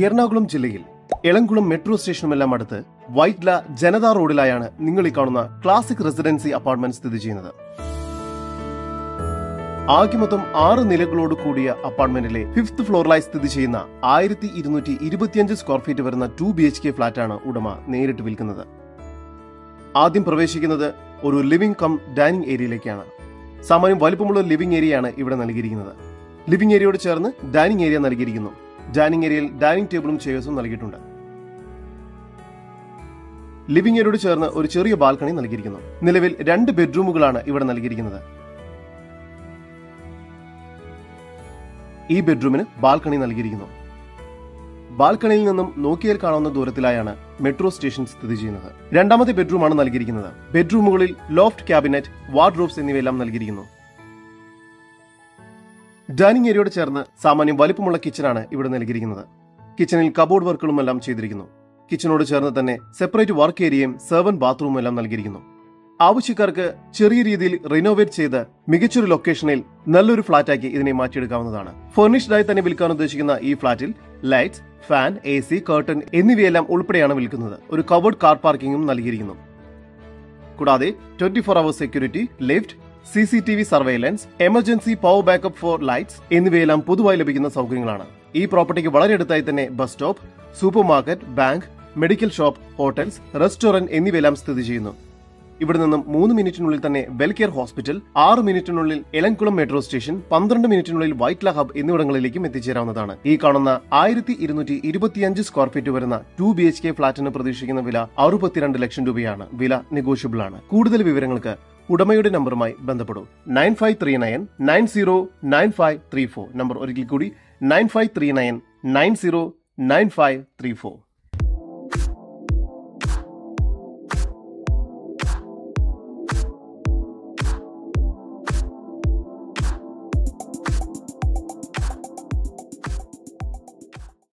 എറണാകുളം ജില്ലയിൽ എളംകുളം മെട്രോ സ്റ്റേഷനുമെല്ലാം അടുത്ത് വൈറ്റ്ല ജനതാ റോഡിലായാണ് നിങ്ങൾ ഈ കാണുന്ന ക്ലാസിക് റെസിഡൻസി അപ്പാർട്ട്മെന്റ് സ്ഥിതി ചെയ്യുന്നത്. ആകെ മൊത്തം 6 നിലകളോട് കൂടിയ അപ്പാർട്ട്മെന്റിലെ 5th ഫ്ലോറിലായി സ്ഥിതി ചെയ്യുന്ന 1225 സ്ക്വയർ ഫീറ്റ് വരുന്ന 2 BHK ഫ്ളാറ്റാണ് ഉടമ നേരിട്ട് വിൽക്കുന്നത്. ആദ്യം പ്രവേശിക്കുന്നത് ഒരു ലിവിംഗ് കം ഡൈനിങ് ഏരിയയിലേക്കാണ്. സാമാന്യം വലിപ്പമുള്ള ലിവിംഗ് ഏരിയയാണ് ഇവിടെ നൽകിയിരിക്കുന്നത്. ലിവിംഗ് ഏരിയയോട് ചേർന്ന് ഡൈനിങ് ഏരിയ നൽകിയിരിക്കുന്നു. ഡൈനിങ് ഏരിയയിൽ ഡൈനിങ് ടേബിളും ചെയർസും നൽകിയിട്ടുണ്ട്. ലിവിംഗ് ഏരിയയോട് ചേർന്ന് ഒരു ചെറിയ ബാൽക്കണി നൽകിയിരിക്കുന്നു. നിലവിൽ 2 ബെഡ്റൂമുകളാണ് ഇവിടെ നൽകിയിരിക്കുന്നത്. ഈ ബെഡ്റൂമിന് ബാൽക്കണി നൽകിയിരിക്കുന്നു. ബാൽക്കണിയിൽ നിന്നും നോക്കിയാൽ കാണുന്ന ദൂരത്തിലായാണ് മെട്രോ സ്റ്റേഷൻ സ്ഥിതി ചെയ്യുന്നത്. രണ്ടാമത്തെ ബെഡ്റൂമാണ് നൽകിയിരിക്കുന്നത്. ബെഡ്റൂമുകളിൽ ലോഫ്റ്റ് ക്യാബിനറ്റ്, വാർഡ്രോബ്സ് എന്നിവയെല്ലാം നൽകിയിരിക്കുന്നു. ഡൈനിങ് ഏരിയയോട് ചേർന്ന് സാമാന്യം വലിപ്പമുള്ള കിച്ചനാണ് ഇവിടെ നൽകിയിരിക്കുന്നത്. കിച്ചണിൽ കബോർഡ് വർക്കുകളുമെല്ലാം ചെയ്തിരിക്കുന്നു. കിച്ചനോട് ചേർന്ന് തന്നെ സെപ്പറേറ്റ് വർക്ക് ഏരിയയും സെർവന്റ് ബാത്റൂമും എല്ലാം നൽകിയിരിക്കുന്നു. ആവശ്യക്കാർക്ക് ചെറിയ രീതിയിൽ റിനോവേറ്റ് ചെയ്ത് മികച്ചൊരു ലൊക്കേഷനിൽ നല്ലൊരു ഫ്ളാറ്റാക്കി ഇതിനെ മാറ്റിയെടുക്കാവുന്നതാണ്. ഫർണിഷ്ഡായി തന്നെ വിൽക്കാൻ ഉദ്ദേശിക്കുന്ന ഈ ഫ്ളാറ്റിൽ ലൈറ്റ്സ്, ഫാൻ, AC, കർട്ടൻ എന്നിവയെല്ലാം ഉൾപ്പെടെയാണ് വിൽക്കുന്നത്. ഒരു കവേർഡ് കാർ പാർക്കിംഗും നൽകിയിരിക്കുന്നു. കൂടാതെ 24 hours security, lift, CCTV surveillance, emergency power backup for lights എന്നിവയെല്ലാം പൊതുവായി ലഭിക്കുന്ന സൗകര്യങ്ങളാണ്. ഈ പ്രോപ്പർട്ടിക്ക് വളരെ അടുത്തായി തന്നെ bus stop, super market, bank, medical shop, hotels, restaurant എന്നിവയെല്ലാം സ്ഥിതി ചെയ്യുന്നു. ഇവിടെ നിന്നും 3 മിനിറ്റിനുള്ളിൽ തന്നെ വെൽകെയർ ഹോസ്പിറ്റൽ, 6 മിനിറ്റിനുള്ളിൽ എളംകുളം മെട്രോ സ്റ്റേഷൻ, 12 മിനിറ്റിനുള്ളിൽ വൈറ്റ്ല ഹബ് എന്നിവിടങ്ങളിലേക്കും എത്തിച്ചേരാവുന്നതാണ്. ഈ കാണുന്ന 1225 സ്ക്വയർ ഫീറ്റ് വരുന്ന 2 BHK ഫ്ളാറ്റിന് പ്രതീക്ഷിക്കുന്ന വില 62 ലക്ഷം രൂപയാണ്. വില നെഗോഷ്യബിൾ ആണ്. കൂടുതൽ വിവരങ്ങൾക്ക് ഉടമയുടെ നമ്പറുമായി ബന്ധപ്പെടൂ. 9539909534. നമ്പർ ഒരിക്കൽ കൂടി 9539909534.